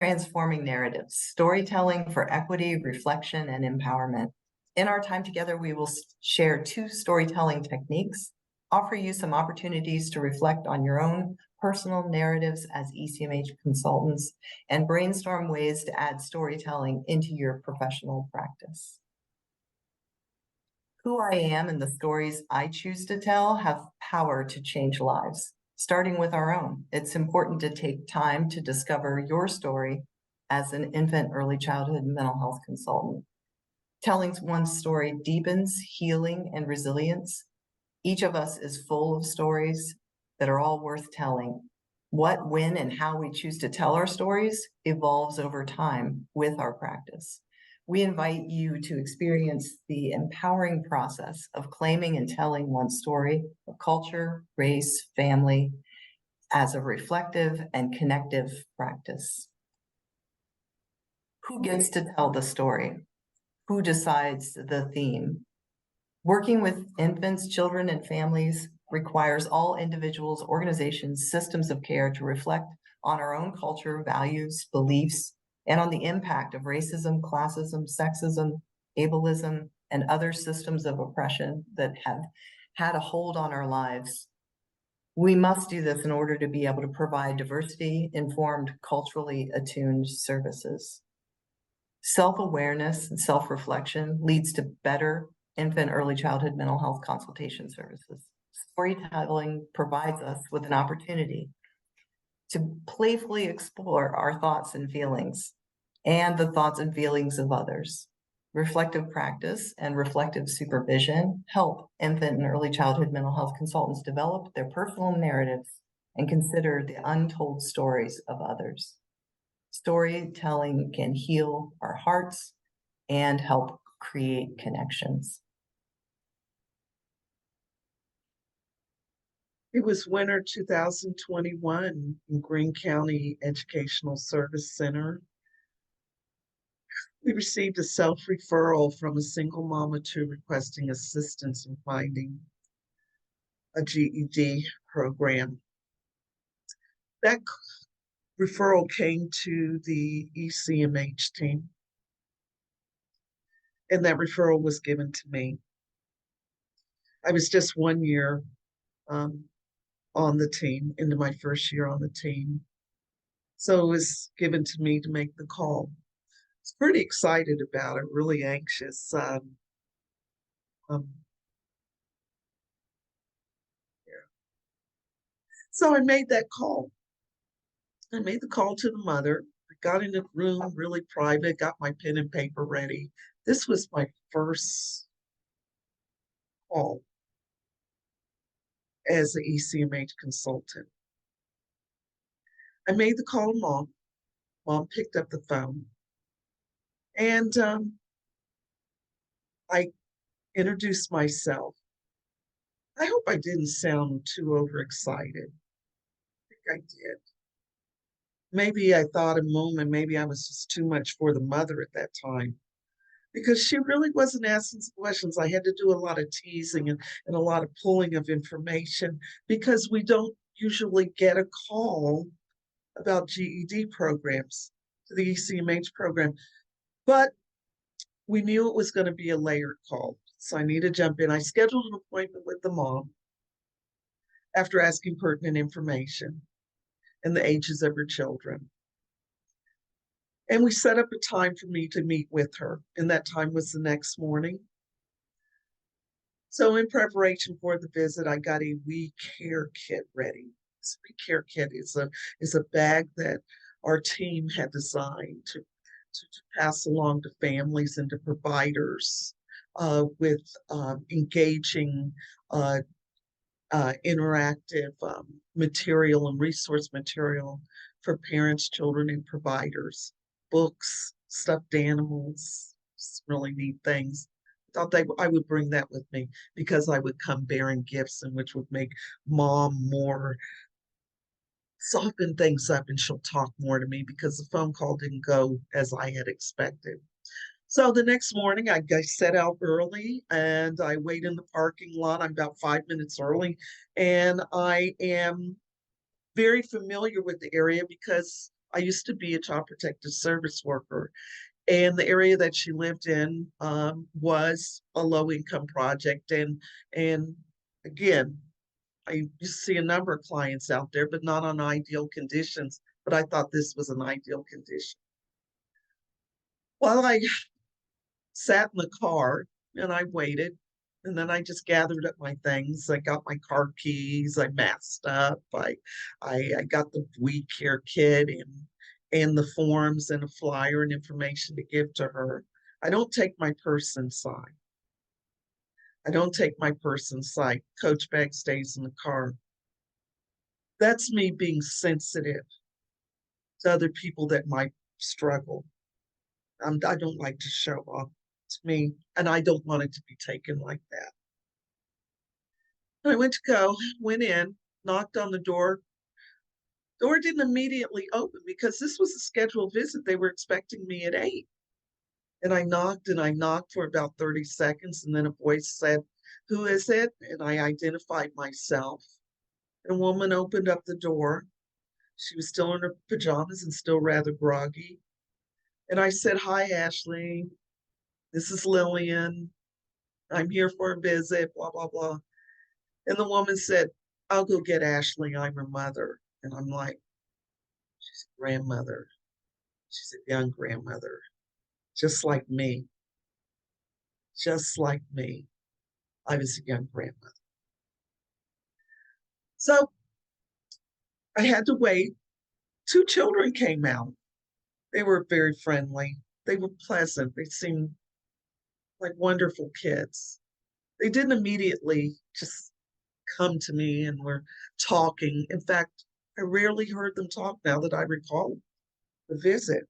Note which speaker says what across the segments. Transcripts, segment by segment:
Speaker 1: Transforming narratives, storytelling for equity, reflection, and empowerment. In our time together, we will share 2 storytelling techniques, offer you some opportunities to reflect on your own personal narratives as ECMH consultants, and brainstorm ways to add storytelling into your professional practice. Who I am and the stories I choose to tell have power to change lives. Starting with our own, it's important to take time to discover your story as an infant early childhood mental health consultant. Telling one's story deepens healing and resilience. Each of us is full of stories that are all worth telling. What, when, and how we choose to tell our stories evolves over time with our practice. We invite you to experience the empowering process of claiming and telling one's story of culture, race, family, as a reflective and connective practice. Who gets to tell the story? Who decides the theme? Working with infants, children, and families requires all individuals, organizations, systems of care to reflect on our own culture, values, beliefs, and on the impact of racism, classism, sexism, ableism, and other systems of oppression that have had a hold on our lives. We must do this in order to be able to provide diversity-informed, culturally attuned services. Self-awareness and self-reflection leads to better infant early childhood mental health consultation services. Storytelling provides us with an opportunity to playfully explore our thoughts and feelings and the thoughts and feelings of others. Reflective practice and reflective supervision help infant and early childhood mental health consultants develop their personal narratives and consider the untold stories of others. Storytelling can heal our hearts and help create connections.
Speaker 2: It was winter 2021 in Greene County Educational Service Center. We received a self-referral from a single mom or two requesting assistance in finding a GED program. That referral came to the IECMH team, and that referral was given to me. I was just 1 year on the team, into my first year on the team. So it was given to me to make the call. I was pretty excited about it, really anxious. Yeah. So I made that call. I made the call to the mother. I got in the room really private, got my pen and paper ready. This was my first call as an ECMH consultant. I made the call to Mom. Mom picked up the phone. And I introduced myself. I hope I didn't sound too overexcited. I think I did. Maybe I thought a moment, maybe I was just too much for the mother at that time, because she really wasn't asking some questions. I had to do a lot of teasing and a lot of pulling of information, because we don't usually get a call about GED programs, to the ECMH program. But we knew it was going to be a layered call, so I needed to jump in. I scheduled an appointment with the mom after asking pertinent information and the ages of her children. And we set up a time for me to meet with her, and that time was the next morning. So in preparation for the visit, I got a We Care kit ready. This We Care kit is a bag that our team had designed to pass along to families and to providers with engaging interactive material and resource material for parents, children, and providers. Books, stuffed animals, really neat things. I thought I would bring that with me, because I would come bearing gifts, and which would make Mom more soften things up, and she'll talk more to me, because the phone call didn't go as I had expected. So the next morning, I set out early, and I wait in the parking lot. I'm about 5 minutes early, and I am very familiar with the area, because I used to be a child protective service worker, and the area that she lived in was a low-income project. And again, I used to see a number of clients out there, but not on ideal conditions. But I thought this was an ideal condition. Well, I sat in the car and I waited. And then I just gathered up my things. I got my car keys. I masked up. I got the We Care kit and the forms and a flyer and information to give to her. I don't take my purse inside. I don't take my purse inside. Coach bag stays in the car. That's me being sensitive to other people that might struggle. I don't like to show off. It's me, and I don't want it to be taken like that. I went to go, went in, knocked on the door. Door didn't immediately open because this was a scheduled visit. They were expecting me at 8. And I knocked for about 30 seconds. And then a voice said, "Who is it?" And I identified myself. And a woman opened up the door. She was still in her pajamas and still rather groggy. And I said, "Hi, Ashley. This is Lillian. I'm here for a visit, blah, blah, blah." And the woman said, "I'll go get Ashley. I'm her mother." And I'm like, she's a grandmother. She's a young grandmother, just like me. Just like me. I was a young grandmother. So I had to wait. 2 children came out. They were very friendly. They were pleasant. They seemed like wonderful kids. They didn't immediately just come to me and were talking. In fact, I rarely heard them talk now that I recall the visit.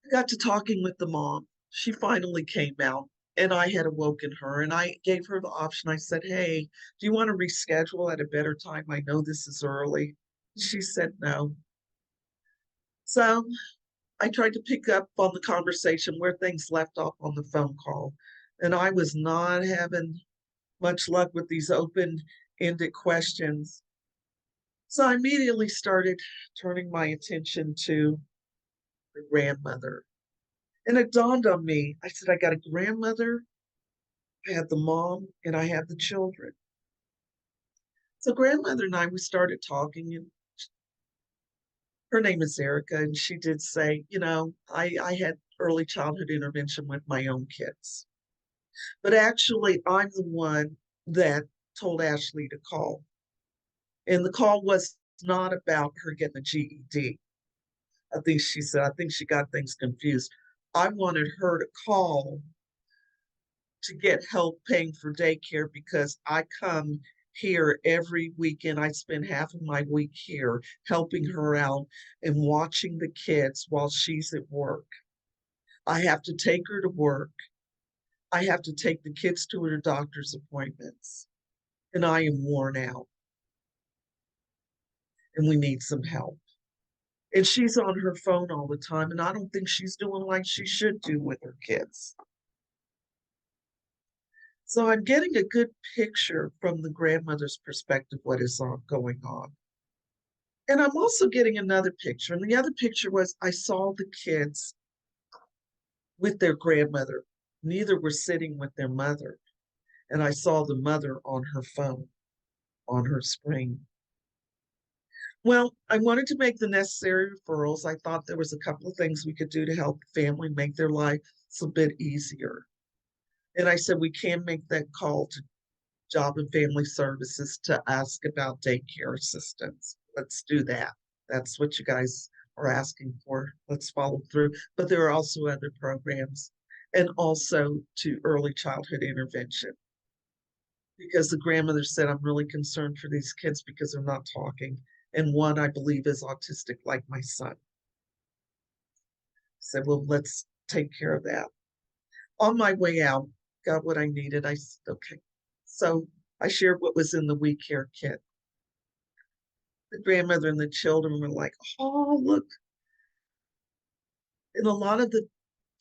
Speaker 2: I got to talking with the mom. She finally came out, and I had awoken her, and I gave her the option. I said, "Hey, do you want to reschedule at a better time? I know this is early." She said no. So I tried to pick up on the conversation where things left off on the phone call, and I was not having much luck with these open-ended questions. So I immediately started turning my attention to the grandmother. And it dawned on me, I said, I got a grandmother, I had the mom, and I had the children. So grandmother and I, we started talking, and her name is Erica, and she did say, I had early childhood intervention with my own kids. But actually, I'm the one that told Ashley to call. And the call was not about her getting a GED. I think she said, I think she got things confused. I wanted her to call to get help paying for daycare because I come here every weekend. I spend half of my week here helping her out and watching the kids while she's at work. I have to take her to work. I have to take the kids to her doctor's appointments. And I am worn out. And we need some help. And she's on her phone all the time. And I don't think she's doing like she should do with her kids. So I'm getting a good picture from the grandmother's perspective what is going on. And I'm also getting another picture. And the other picture was I saw the kids with their grandmother. Neither were sitting with their mother. And I saw the mother on her phone, on her screen. Well, I wanted to make the necessary referrals. I thought there was a couple of things we could do to help the family make their lives a bit easier. And I said, we can make that call to Job and Family Services to ask about daycare assistance. Let's do that. That's what you guys are asking for. Let's follow through. But there are also other programs, and also to early childhood intervention. Because the grandmother said, I'm really concerned for these kids because they're not talking. And one, I believe, is autistic like my son. I said, well, let's take care of that. On my way out, got what I needed. I said, okay. So I shared what was in the We Care kit. The grandmother and the children were like, oh, look. And a lot of the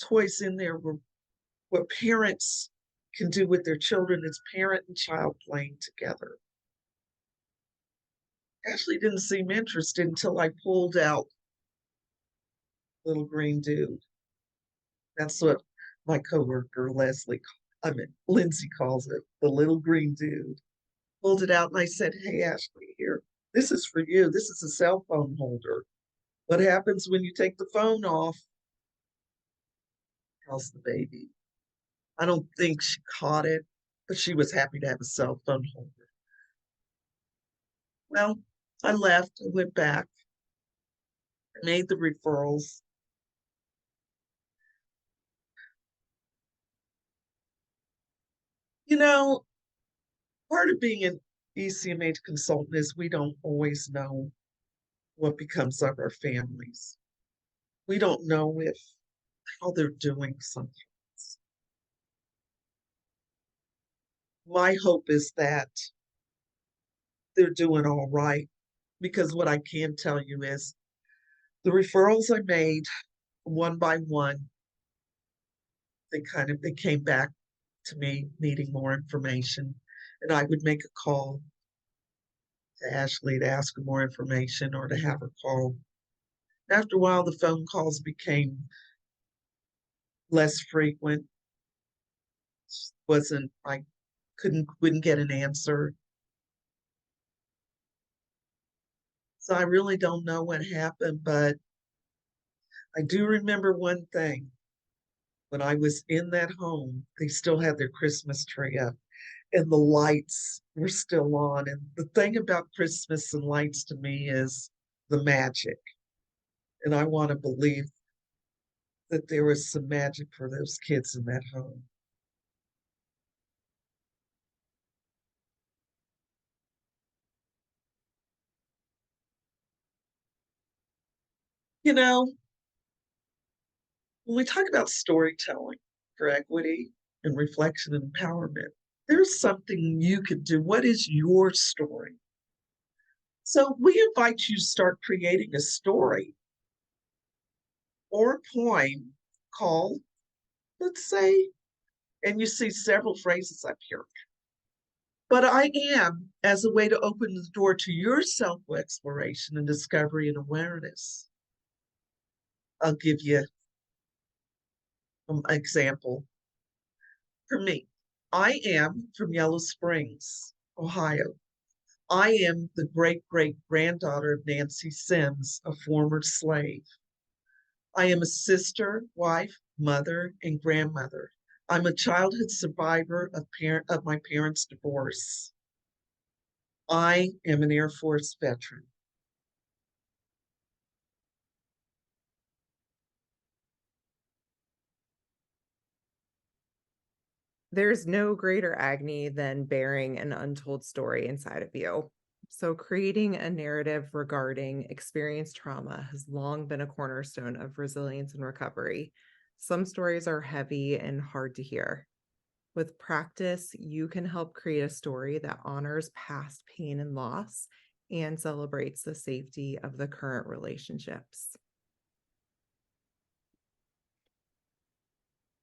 Speaker 2: toys in there were what parents can do with their children is parent and child playing together. Ashley didn't seem interested until I pulled out little green dude. That's what my coworker Lindsay calls it, the little green dude. Pulled it out and I said, "Hey, Ashley, here, this is for you. This is a cell phone holder. What happens when you take the phone off?" Tells the baby. I don't think she caught it, but she was happy to have a cell phone holder. Well, I left, I went back, made the referrals. You know, part of being an ECMH consultant is we don't always know what becomes of our families. We don't know if how they're doing sometimes. My hope is that they're doing all right, because what I can tell you is the referrals I made one by one, they came back to me needing more information, and I would make a call to Ashley to ask her more information or to have her call. After a while, the phone calls became less frequent. Wasn't I wouldn't get an answer. So I really don't know what happened, but I do remember one thing. When I was in that home, they still had their Christmas tree up and the lights were still on. And the thing about Christmas and lights to me is the magic. And I want to believe that there was some magic for those kids in that home. You know, when we talk about storytelling for equity and reflection and empowerment, there's something you could do. What is your story? So we invite you to start creating a story or a poem called, let's say, and you see several phrases up here. But I am, as a way to open the door to your self-exploration and discovery and awareness. I'll give you an example. For me, I am from Yellow Springs, Ohio. I am the great-great-granddaughter of Nancy Sims, a former slave. I am a sister, wife, mother, and grandmother. I'm a childhood survivor of my parents' divorce. I am an Air Force veteran.
Speaker 3: There's no greater agony than bearing an untold story inside of you. So, creating a narrative regarding experienced trauma has long been a cornerstone of resilience and recovery. Some stories are heavy and hard to hear. With practice, you can help create a story that honors past pain and loss and celebrates the safety of the current relationships.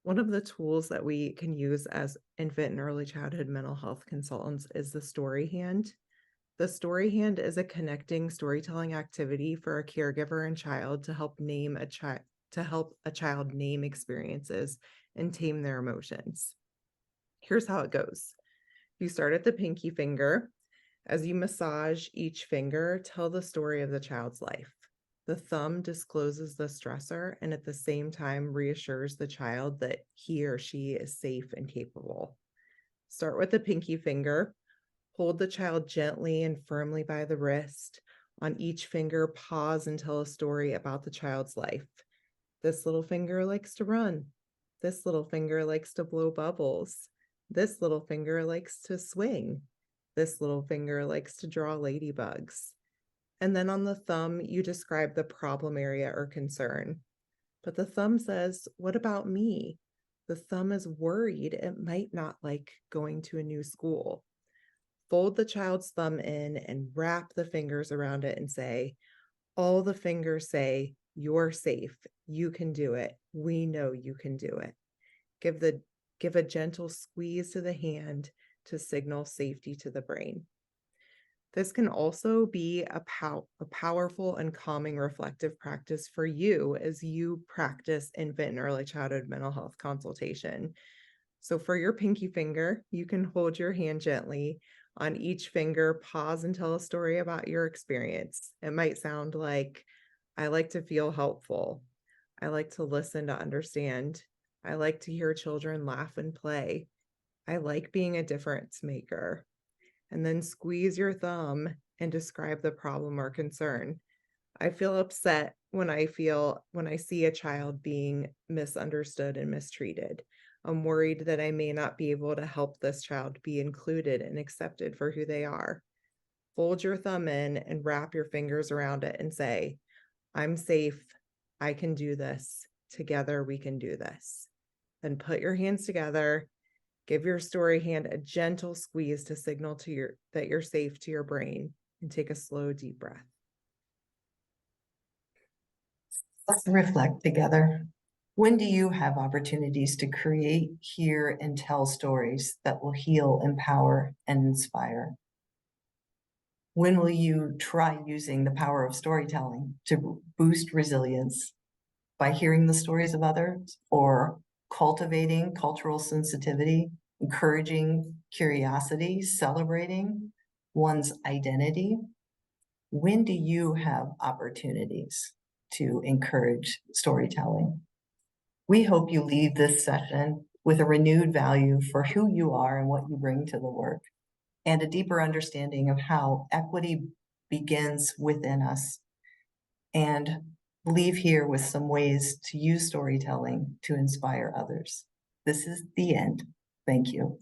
Speaker 3: One of the tools that we can use as infant and early childhood mental health consultants is the story hand. The story hand is a connecting storytelling activity for a caregiver and child to help a child name experiences and tame their emotions. Here's how it goes. You start at the pinky finger. As you massage each finger, tell the story of the child's life. The thumb discloses the stressor and at the same time reassures the child that he or she is safe and capable. Start with the pinky finger. Hold the child gently and firmly by the wrist. On each finger, pause and tell a story about the child's life. This little finger likes to run. This little finger likes to blow bubbles. This little finger likes to swing. This little finger likes to draw ladybugs. And then on the thumb, you describe the problem area or concern. But the thumb says, what about me? The thumb is worried it might not like going to a new school. Fold the child's thumb in and wrap the fingers around it and say, all the fingers say, you're safe. You can do it. We know you can do it. give a gentle squeeze to the hand to signal safety to the brain. This can also be a powerful and calming reflective practice for you as you practice infant and early childhood mental health consultation. So for your pinky finger, you can hold your hand gently. On each finger, pause and tell a story about your experience. It might sound like, I like to feel helpful. I like to listen to understand. I like to hear children laugh and play. I like being a difference maker. And then squeeze your thumb and describe the problem or concern. I feel upset when I see a child being misunderstood and mistreated. I'm worried that I may not be able to help this child be included and accepted for who they are. Fold your thumb in and wrap your fingers around it and say, I'm safe. I can do this. Together we can do this. Then put your hands together. Give your story hand a gentle squeeze to signal that you're safe to your brain, and take a slow, deep breath.
Speaker 1: Let's reflect together. When do you have opportunities to create, hear, and tell stories that will heal, empower, and inspire? When will you try using the power of storytelling to boost resilience by hearing the stories of others, or cultivating cultural sensitivity, encouraging curiosity, celebrating one's identity? When do you have opportunities to encourage storytelling? We hope you leave this session with a renewed value for who you are and what you bring to the work, and a deeper understanding of how equity begins within us, and leave here with some ways to use storytelling to inspire others. This is the end. Thank you.